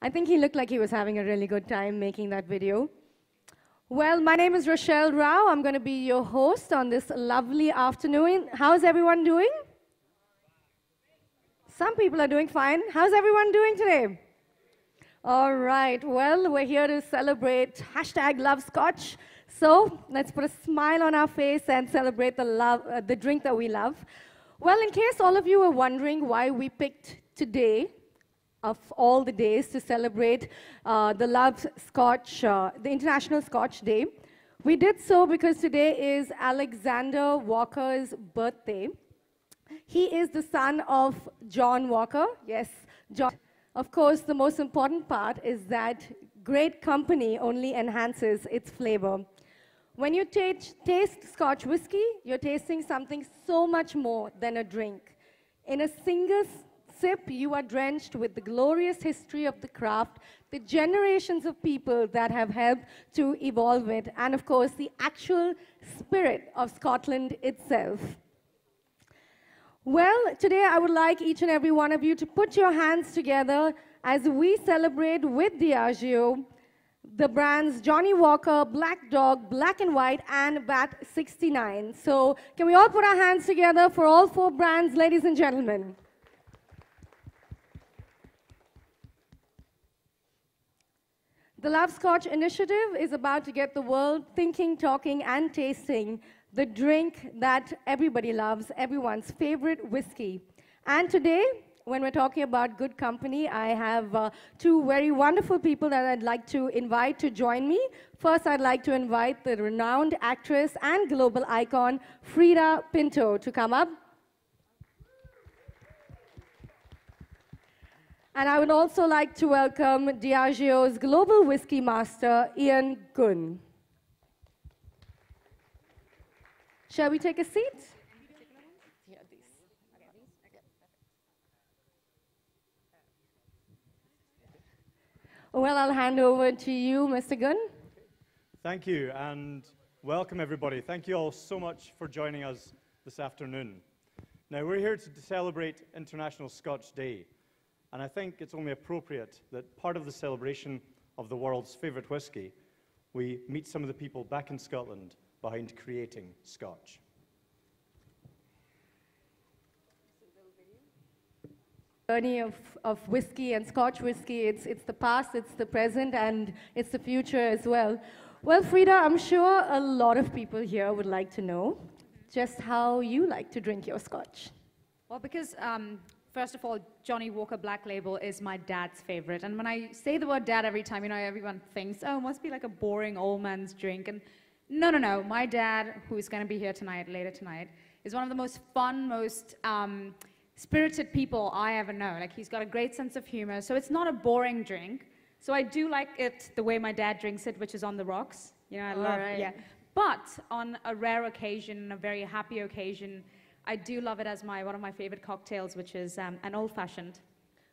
I think he looked like he was having a really good time making that video. Well, my name is Rochelle Rao. I'm going to be your host on this lovely afternoon. How's everyone doing? Some people are doing fine. How's everyone doing today? All right. Well, we're here to celebrate #LoveScotch. So let's put a smile on our face and celebrate the drink that we love. Well, in case all of you are wondering why we picked today of all the days to celebrate the International Scotch Day. We did so because today is Alexander Walker's birthday. He is the son of John Walker. Yes, John. Of course, the most important part is that great company only enhances its flavor. When you taste Scotch whiskey, you're tasting something so much more than a drink. In a single sip, you are drenched with the glorious history of the craft, the generations of people that have helped to evolve it, and of course, the actual spirit of Scotland itself. Well, today I would like each and every one of you to put your hands together as we celebrate with Diageo the brands Johnnie Walker, Black Dog, Black and White, and VAT 69. So can we all put our hands together for all 4 brands, ladies and gentlemen? The LoveScotch initiative is about to get the world thinking, talking, and tasting the drink that everybody loves, everyone's favorite whiskey. And today, when we're talking about good company, I have 2 very wonderful people that I'd like to invite to join me. First, I'd like to invite the renowned actress and global icon, Freida Pinto, to come up. And I would also like to welcome Diageo's global whiskey master, Ian Gunn. Shall we take a seat? Well, I'll hand over to you, Mr. Gunn. Thank you, and welcome, everybody. Thank you all so much for joining us this afternoon. Now, we're here to celebrate International Scotch Day. And I think it's only appropriate that part of the celebration of the world's favourite whiskey, we meet some of the people back in Scotland behind creating Scotch. Journey of whiskey and Scotch whiskey, it's the past, it's the present, and it's the future as well. Well, Freida, I'm sure a lot of people here would like to know just how you like to drink your Scotch. Well, because first of all, Johnnie Walker Black Label is my dad's favorite. And when I say the word dad every time, everyone thinks, oh, it must be like a boring old man's drink. And no. My dad, who is going to be here later tonight, is one of the most fun, most spirited people I ever know. Like, he's got a great sense of humor. So it's not a boring drink. So I do like it the way my dad drinks it, which is on the rocks. I love it. Yeah. But on a rare occasion, a very happy occasion, I do love it as one of my favorite cocktails, which is an old-fashioned.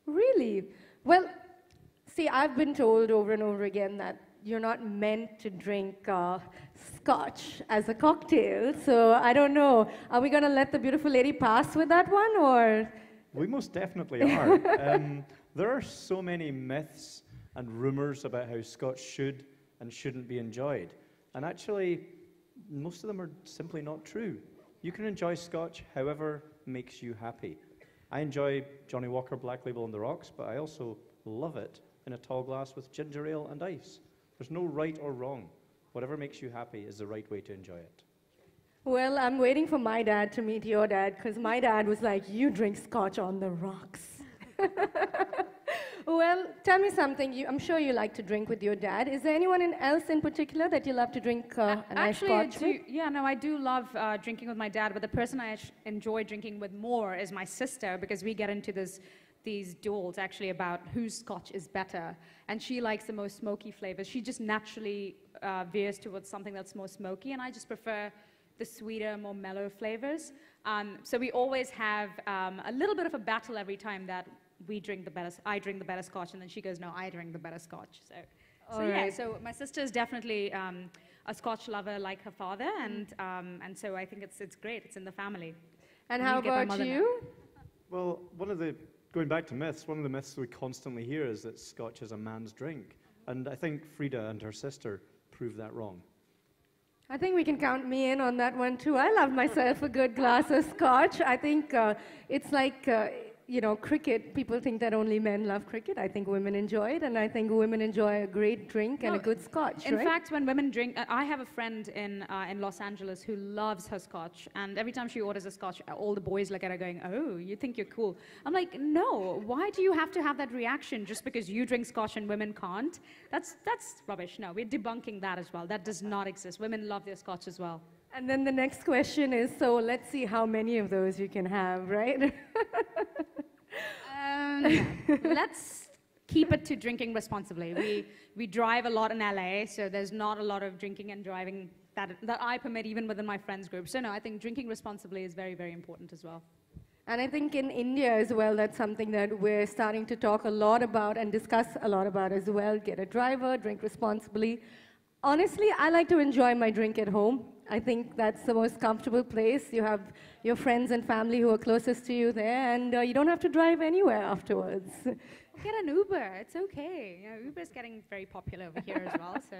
Really? Well, see, I've been told over and over again that you're not meant to drink Scotch as a cocktail, so I don't know. Are we going to let the beautiful lady pass with that one, or? We most definitely are. There are so many myths and rumours about how Scotch should and shouldn't be enjoyed. And actually, most of them are simply not true. You can enjoy Scotch however makes you happy. I enjoy Johnnie Walker Black Label on the rocks, but I also love it in a tall glass with ginger ale and ice. There's no right or wrong. Whatever makes you happy is the right way to enjoy it. Well, I'm waiting for my dad to meet your dad, because my dad was like, you drink Scotch on the rocks. Well, tell me something. I'm sure you like to drink with your dad. Is there anyone else in particular that you love to drink a nice Scotch with? Yeah, no, I do love drinking with my dad, but the person I enjoy drinking with more is my sister, because we get into these duels actually about whose Scotch is better. And she likes the most smoky flavors. She just naturally veers towards something that's more smoky, and I just prefer the sweeter, more mellow flavors. So we always have a little bit of a battle every time that I drink the better Scotch, and then she goes, no, I drink the better Scotch. So my sister is definitely a Scotch lover like her father, and so I think it's great. It's in the family. And how about you? Well, one of the going back to myths, one of the myths we constantly hear is that Scotch is a man's drink. And I think Freida and her sister proved that wrong. I think we can count me in on that one too. I love myself a good glass of Scotch. I think it's like, cricket. People think that only men love cricket. I think women enjoy it, and I think women enjoy a great drink and a good Scotch, In fact, when women drink, I have a friend in Los Angeles who loves her Scotch, and every time she orders a Scotch, all the boys look at her going, "Oh, you think you're cool." I'm like, no, why do you have to have that reaction just because you drink Scotch and women can't? That's rubbish. No, we're debunking that as well. That does not exist. Women love their Scotch as well. And then the next question is, so let's see how many of those you can have, right? Let's keep it to drinking responsibly. We drive a lot in LA, so there's not a lot of drinking and driving that I permit even within my friends group. So no, I think drinking responsibly is very, very important as well. And I think in India as well, that's something that we're starting to talk a lot about and discuss a lot about as well. Get a driver, drink responsibly. Honestly, I like to enjoy my drink at home. I think that's the most comfortable place. You have your friends and family who are closest to you there, and you don't have to drive anywhere afterwards. Get an Uber. It's okay. Uber's getting very popular over here as well. So.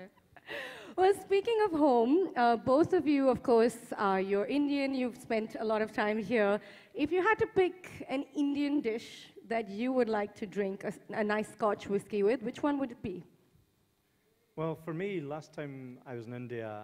Well, speaking of home, both of you, of course, you're Indian. You've spent a lot of time here. If you had to pick an Indian dish that you would like to drink a nice Scotch whiskey with, which one would it be? Well, for me, last time I was in India,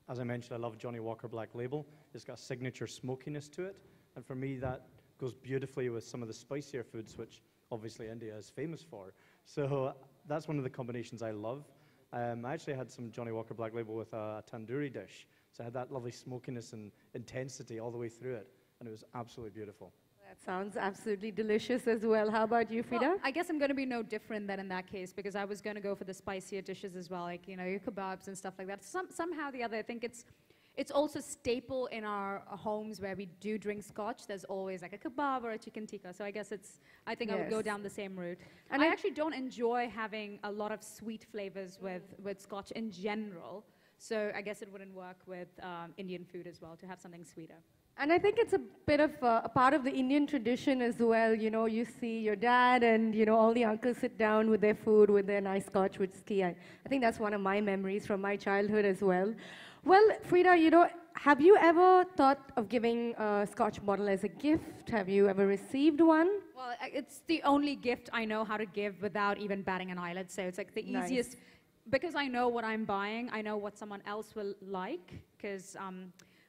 as I mentioned, I love Johnnie Walker Black Label. It's got a signature smokiness to it. And for me, that goes beautifully with some of the spicier foods, which obviously India is famous for. So that's one of the combinations I love. I actually had some Johnnie Walker Black Label with a tandoori dish. So I had that lovely smokiness and intensity all the way through it. And it was absolutely beautiful. That sounds absolutely delicious as well. How about you, Freida? Well, I guess I'm going to be no different than in that case, because I was going to go for the spicier dishes as well, like, your kebabs and stuff like that. Somehow or the other, I think it's also staple in our homes where we do drink Scotch. There's always like a kebab or a chicken tikka. So I guess I think I would go down the same route. And I actually don't enjoy having a lot of sweet flavors with Scotch in general. So I guess it wouldn't work with Indian food as well, to have something sweeter. And I think it's a bit of a part of the Indian tradition as well. You see your dad and, all the uncles sit down with their food, with their nice Scotch whiskey. I think that's one of my memories from my childhood as well. Well, Freida, have you ever thought of giving a Scotch bottle as a gift? Have you ever received one? Well, it's the only gift I know how to give without even batting an eyelid. So it's like the easiest, because I know what I'm buying, I know what someone else will like, because...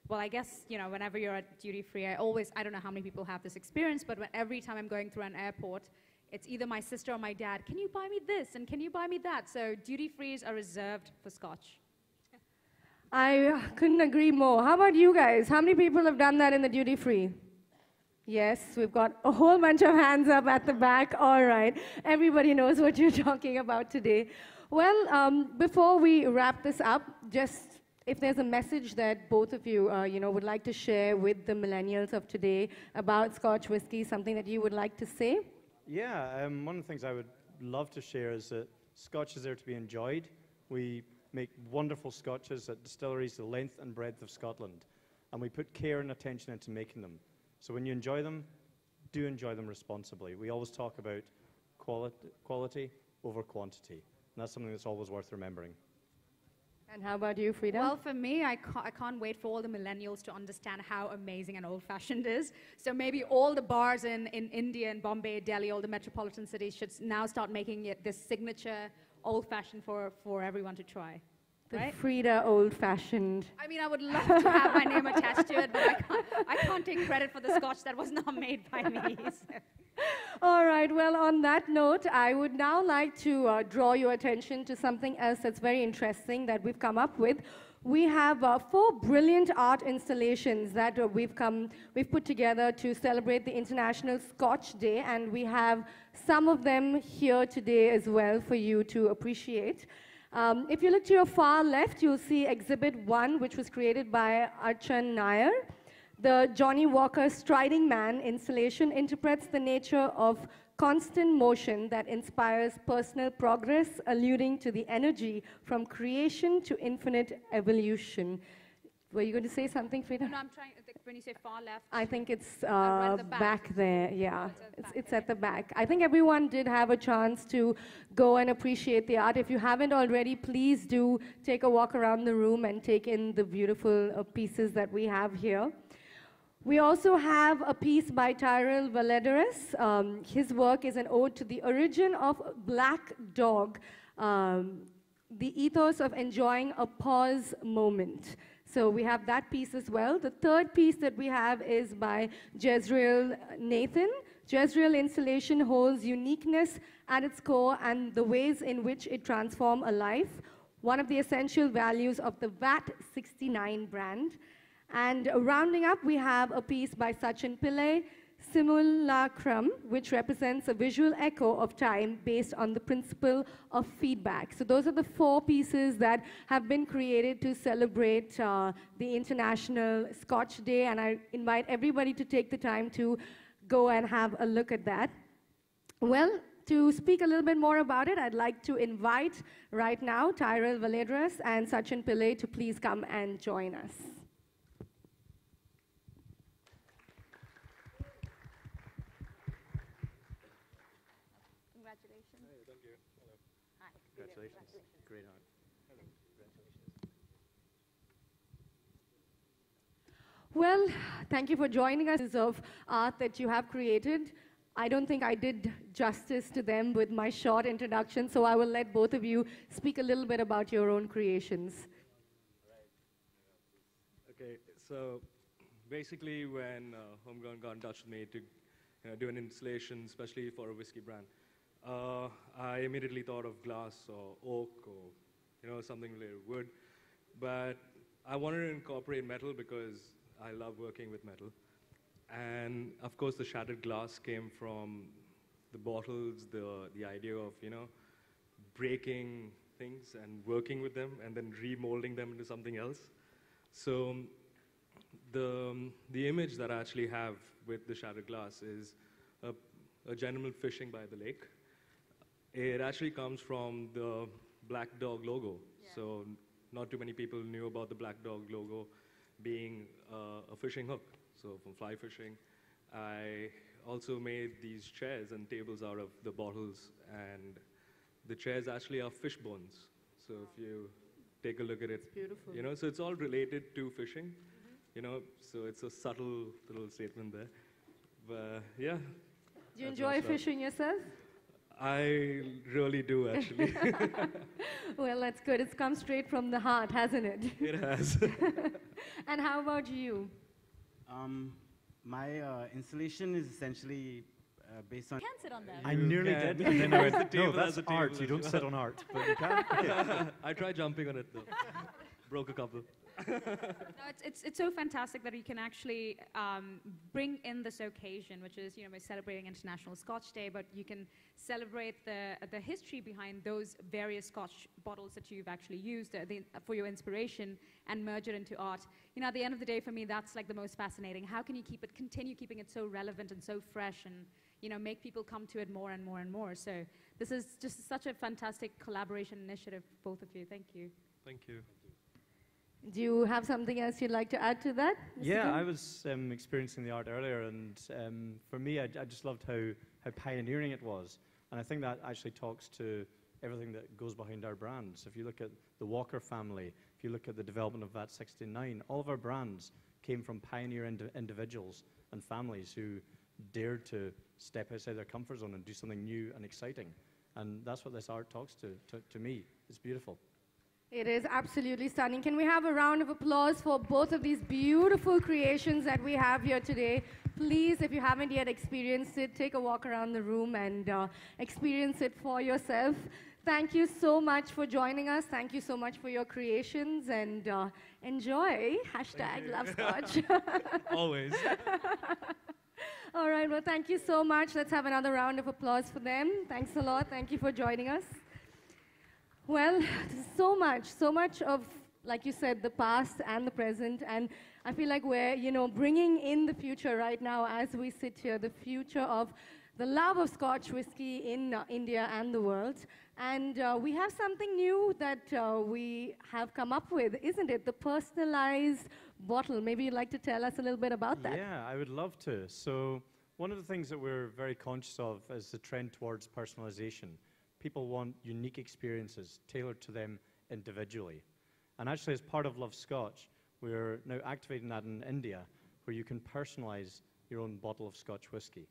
well, I guess, whenever you're at duty-free, I don't know how many people have this experience, but every time I'm going through an airport, it's either my sister or my dad, "Can you buy me this? And can you buy me that?" So duty-frees are reserved for Scotch. I couldn't agree more. How about you guys? How many people have done that in the duty-free? Yes, we've got a whole bunch of hands up at the back. All right. Everybody knows what you're talking about today. Well, before we wrap this up, just if there's a message that both of you, would like to share with the millennials of today about Scotch whiskey, something that you would like to say? Yeah, one of the things I would love to share is that Scotch is there to be enjoyed. We make wonderful Scotches at distilleries the length and breadth of Scotland, and we put care and attention into making them. So when you enjoy them, do enjoy them responsibly. We always talk about quality over quantity, and that's something that's always worth remembering. And how about you, Freida? Well, for me, I can't wait for all the millennials to understand how amazing and old-fashioned is. So maybe all the bars in India and Bombay, Delhi, all the metropolitan cities should now start making it this signature old-fashioned for everyone to try. The right? Freida old-fashioned. I mean, I would love to have my name attached to it, but I can't take credit for the Scotch that was not made by me. So. All right, well, on that note, I would now like to draw your attention to something else that's very interesting that we've come up with. We have 4 brilliant art installations that we've put together to celebrate the International Scotch Day, and we have some of them here today as well for you to appreciate. If you look to your far left, you'll see Exhibit 1, which was created by Archan Nair. The Johnnie Walker Striding Man installation interprets the nature of constant motion that inspires personal progress, alluding to the energy from creation to infinite evolution. Were you going to say something, Freida? No, I'm trying, when you say far left. I think it's right at the back there, yeah. It's It's at the back. I think everyone did have a chance to go and appreciate the art. If you haven't already, please do take a walk around the room and take in the beautiful pieces that we have here. We also have a piece by Tyrell Valladares. His work is an ode to the origin of Black Dog, the ethos of enjoying a pause moment. So we have that piece as well. The third piece that we have is by Jezreel Nathan. Jezreel installation holds uniqueness at its core and the ways in which it transforms a life, one of the essential values of the VAT 69 brand. And rounding up, we have a piece by Sachin Pillai, Simulacrum, which represents a visual echo of time based on the principle of feedback. So those are the 4 pieces that have been created to celebrate the International Scotch Day, and I invite everybody to take the time to go and have a look at that. Well, to speak a little bit more about it, I'd like to invite right now Tyrell Valladares and Sachin Pillai to please come and join us. Congratulations. Great art. Hello. Congratulations. Well, thank you for joining us of art that you have created. I don't think I did justice to them with my short introduction, so I will let both of you speak a little bit about your own creations. Okay, so basically when Homegrown got in touch with me to do an installation, especially for a whiskey brand, I immediately thought of glass or oak or something related to wood, but I wanted to incorporate metal because I love working with metal. And of course the shattered glass came from the bottles, the idea of breaking things and working with them and then remolding them into something else. So the image that I actually have with the shattered glass is a gentleman fishing by the lake. It actually comes from the Black Dog logo. Yeah. So not too many people knew about the Black Dog logo being a fishing hook. So from fly fishing, I also made these chairs and tables out of the bottles, and the chairs actually are fish bones. So if you take a look at it, it's beautiful. So it's all related to fishing, so it's a subtle little statement there. But yeah. Do you enjoy fishing yourself? I really do, actually. Well, that's good. It's come straight from the heart, hasn't it? It has. And how about you? My installation is essentially based on... You can sit on them. I nearly did, and then I went, no, that's art. You don't sit on art, but you can. I tried jumping on it, though. Broke a couple. No, it's so fantastic that you can actually bring in this occasion, which is, we're celebrating International Scotch Day, but you can celebrate the history behind those various Scotch bottles that you've actually used for your inspiration and merge it into art. At the end of the day, for me, that's like the most fascinating. How can you continue keeping it so relevant and so fresh and, make people come to it more and more and more? So this is just such a fantastic collaboration initiative, both of you. Thank you. Thank you. Do you have something else you'd like to add to that? Mr. Yeah, Kim? I was experiencing the art earlier, and for me, I just loved how pioneering it was. And I think that actually talks to everything that goes behind our brands. If you look at the Walker family, if you look at the development of VAT 69, all of our brands came from pioneer individuals and families who dared to step outside their comfort zone and do something new and exciting. And that's what this art talks to me. It's beautiful. It is absolutely stunning. Can we have a round of applause for both of these beautiful creations that we have here today? Please, if you haven't yet experienced it, take a walk around the room and experience it for yourself. Thank you so much for joining us. Thank you so much for your creations, and enjoy. #LoveScotch. Always. All right, well, thank you so much. Let's have another round of applause for them. Thanks a lot. Thank you for joining us. Well, so much of, like you said, the past and the present, and I feel like we're, bringing in the future right now as we sit here, the future of the love of Scotch whiskey in India and the world. And we have something new that we have come up with, isn't it? The personalized bottle. Maybe you'd like to tell us a little bit about that. Yeah, I would love to. So one of the things that we're very conscious of is the trend towards personalization. People want unique experiences tailored to them individually. And actually, as part of Love Scotch, we're now activating that in India, where you can personalize your own bottle of Scotch whisky.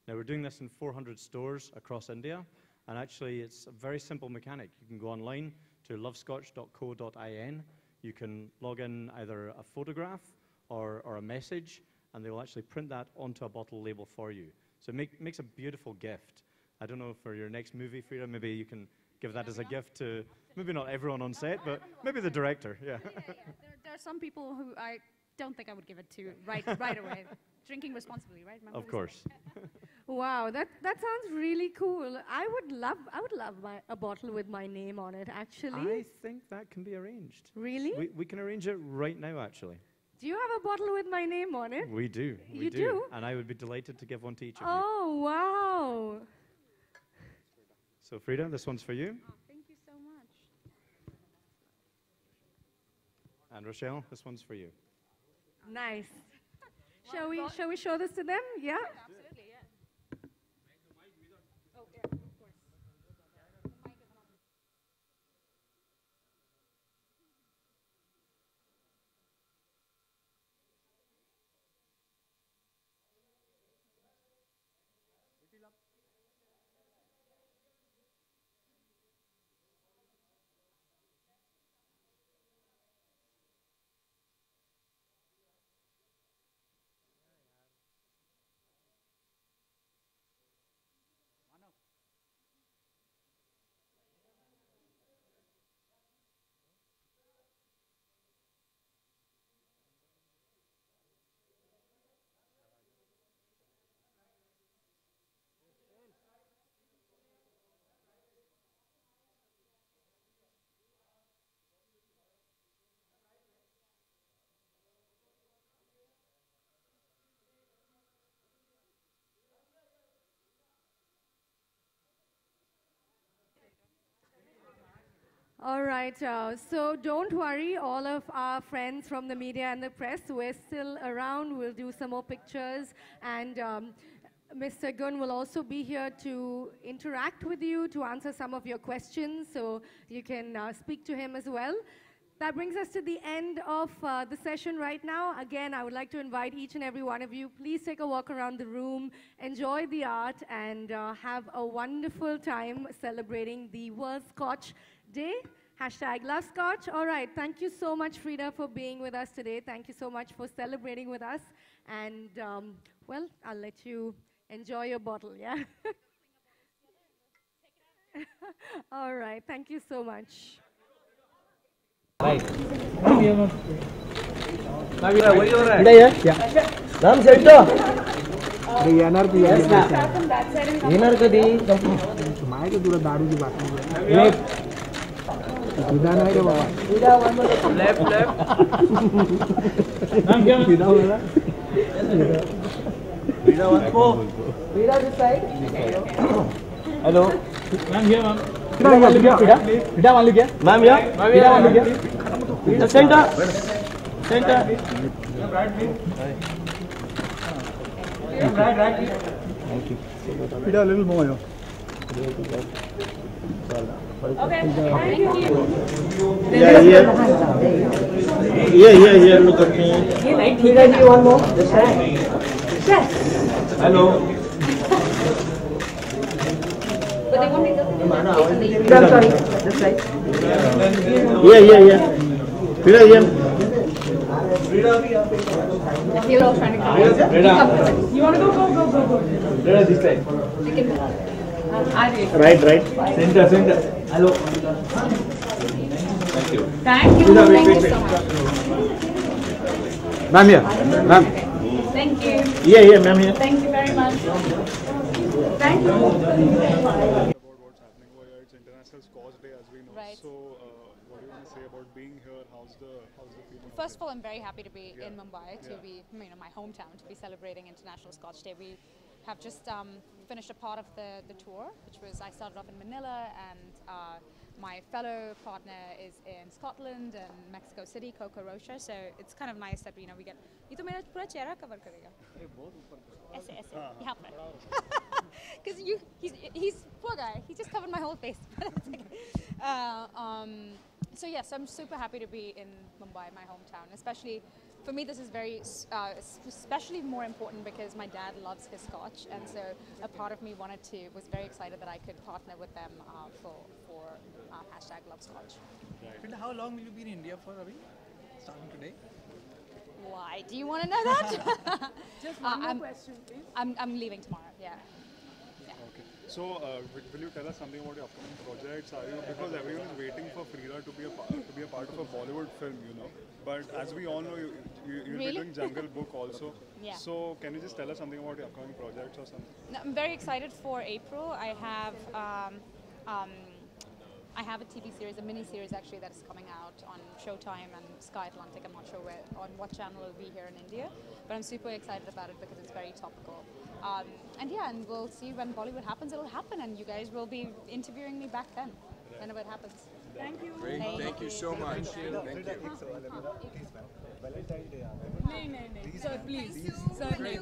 Now, we're doing this in 400 stores across India, and actually, it's a very simple mechanic. You can go online to lovescotch.co.in. You can log in either a photograph or a message, and they will actually print that onto a bottle label for you. So it makes a beautiful gift. I don't know, for your next movie, Freida, maybe you can give that as a gift to, maybe not everyone on set, but maybe the director, yeah. There are some people who I don't think I would give it to right away. Drinking responsibly, right? Remember Of course. Wow, that sounds really cool. I would love a bottle with my name on it, actually. I think that can be arranged. Really? We can arrange it right now, actually. Do you have a bottle with my name on it? We do. You do? And I would be delighted to give one to each of you. Oh, wow. So, Freida, this one's for you. Oh, thank you so much. And Rochelle, this one's for you. Nice. Shall we show this to them? Yeah? Absolutely, yeah. Oh, yeah, of course. All right, so don't worry, all of our friends from the media and the press, we're still around. We'll do some more pictures, and Mr. Gun will also be here to interact with you, to answer some of your questions, so you can speak to him as well. That brings us to the end of the session right now. Again, I would like to invite each and every one of you, please take a walk around the room, enjoy the art, and have a wonderful time celebrating the World Scotch Day. #LoveScotch. All right, thank you so much, Freida, for being with us today. Thank you so much for celebrating with us. And, well, I'll let you enjoy your bottle, yeah? All right, thank you so much. Right. Nam Seto. Yes, ma'am. Yenar kadi. Mai ko dura daru ji baat. Left. Sida nahi re baba. Sida one more. Left. Nam kya? Sida wala. Sida one more. Sida this side. Hello. Ma'am here, ma'am. Sida one liya. Sida one liya. Ma'am here. Sida one liya. Center. Right, please. Right, please. Thank you. Put a little more. Okay, thank you. Yeah. Look at me. One more. Yes. Hello. But they want me to... I'm sorry. This side. Yeah. Freida here. You're all trying to come. You want to go? Freida this side. Right. Center. Hello. Thank you. Thank you so much. Ma'am here. Ma'am. Thank you. Yeah, ma'am here. Thank you very much. Thank you. About what's happening over here. It's International Scotch Day, as we know. Right. So, what do you want to say about being here? How's the feeling? First of all, I'm very happy to be in Mumbai, to be, my hometown, to be celebrating International Scotch Day. We have just finished a part of the tour, which was I started off in Manila, and my fellow partner is in Scotland and Mexico City, Coco Rocha. So it's kind of nice that we get. ये तो मेरा पूरा चेहरा cover करेगा. ऐसे यहाँ पर. Because he's poor guy. He just covered my whole face. So yes, I'm super happy to be in Mumbai, my hometown. Especially for me, this is very especially more important because my dad loves his Scotch, and so a part of me was very excited that I could partner with them for #LoveScotch. And how long will you be in India for, Ravi? Starting today? Why? Do you want to know that? Just one more question, please. I'm leaving tomorrow. Yeah. Okay. So, will you tell us something about your upcoming projects? Because everyone is waiting for Freida to be a part of a Bollywood film, But as we all know, you'll Really? be doing Jungle Book also. Yeah. So, can you just tell us something about your upcoming projects or something? No, I'm very excited for April. I have a TV series, a mini series actually, that is coming out on Showtime and Sky Atlantic. I'm not sure on what channel it'll be here in India, but I'm super excited about it because it's very topical. And we'll see when Bollywood happens, it'll happen, and you guys will be interviewing me back then, whenever it happens. Thank you. Great. Thank you so much. Thank you. Sir, please. Sir, please.